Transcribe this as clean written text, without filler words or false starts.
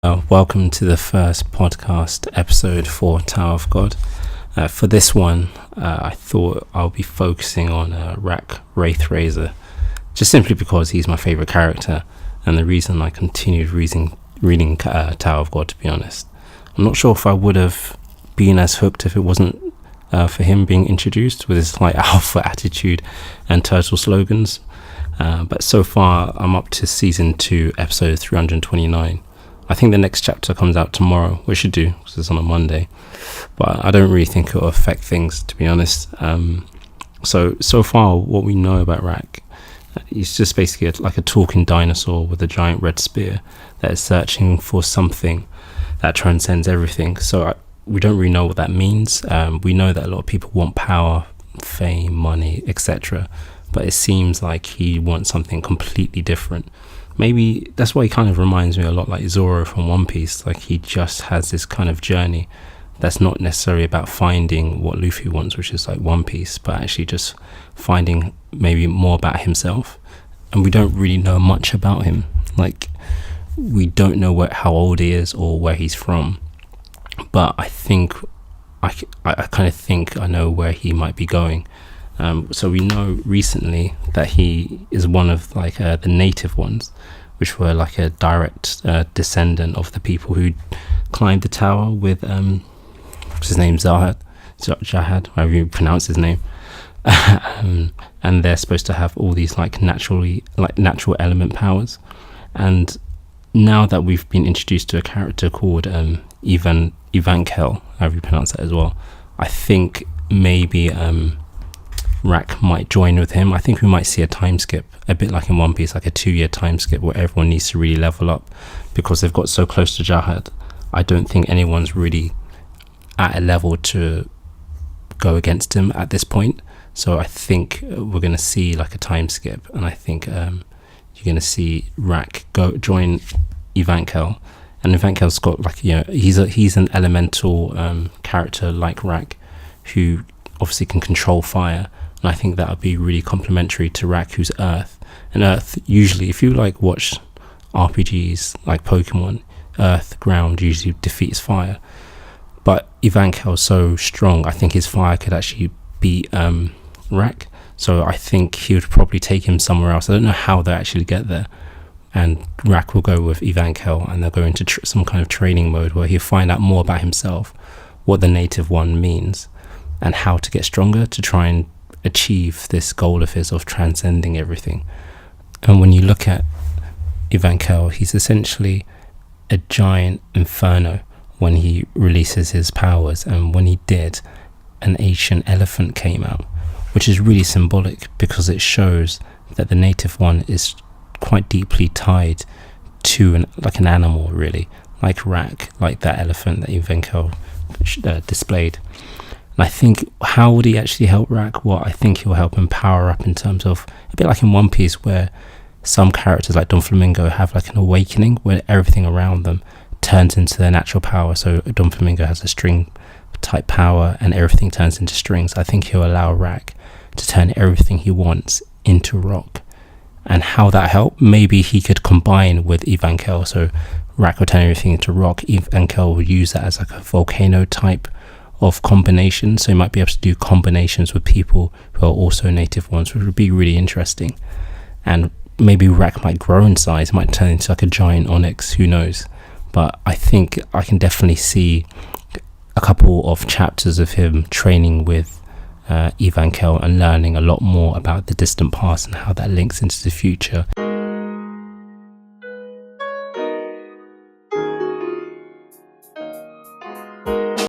Welcome to the first podcast episode for Tower of God. For this one, I thought I'll be focusing on Rak Wraithraiser, just simply because he's my favourite character and the reason I continued reading Tower of God, to be honest. I'm not sure if I would have been as hooked if it wasn't for him being introduced with his like alpha attitude and turtle slogans. But so far, I'm up to season 2, episode 329. I think the next chapter comes out tomorrow, which should do, because it's on a Monday. But I don't really think it will affect things, to be honest. So far, what we know about Rak, he's just basically like a talking dinosaur with a giant red spear that is searching for something that transcends everything. So we don't really know what that means. We know that a lot of people want power, fame, money, etc. But it seems like he wants something completely different. Maybe that's why he kind of reminds me a lot like Zoro from One Piece. Like he just has this kind of journey that's not necessarily about finding what Luffy wants, which is like One Piece, but actually just finding maybe more about himself. And we don't really know much about him. Like we don't know how old he is or where he's from. But I think I kind of think I know where he might be going. So we know recently that he is one of like the native ones, which were like a direct descendant of the people who climbed the tower with what's his name, Jahad, however you pronounce his name. And they're supposed to have all these like natural element powers. And now that we've been introduced to a character called Ivankel, however you pronounce that as well, I think maybe Rak might join with him. I think we might see a time skip, a bit like in One Piece, like a 2-year time skip where everyone needs to really level up because they've got so close to Jahad. I don't think anyone's really at a level to go against him at this point. So I think we're going to see like a time skip, and I think you're going to see Rak join Ivankel. And Ivankel's got like, he's an elemental character like Rak who obviously can control fire. And I think that would be really complementary to Rak, who's Earth. And Earth, usually, if you like watch RPGs like Pokemon, Earth, ground usually defeats fire. But Ivankel's so strong, I think his fire could actually beat Rak. So I think he would probably take him somewhere else. I don't know how they actually get there. And Rak will go with Ivankel, and they'll go into some kind of training mode where he'll find out more about himself, what the native one means, and how to get stronger to try and achieve this goal of his of transcending everything. And when you look at Ivankel, he's essentially a giant inferno when he releases his powers. And when he did, an ancient elephant came out, which is really symbolic because it shows that the native one is quite deeply tied to an animal, really, like Rak, like that elephant that Ivankel displayed. And I think, how would he actually help Rak? Well, I think he'll help him power up in terms of, a bit like in One Piece, where some characters like Don Flamingo have like an awakening where everything around them turns into their natural power. So Don Flamingo has a string type power and everything turns into strings. I think he'll allow Rak to turn everything he wants into rock. And how that help? Maybe he could combine with Ivankel. So Rak will turn everything into rock. Ivankel will use that as like a volcano type of combination, so you might be able to do combinations with people who are also native ones, which would be really interesting. And maybe Rak might grow in size, might turn into like a giant onyx, who knows. But I think I can definitely see a couple of chapters of him training with Ivankel and learning a lot more about the distant past and how that links into the future.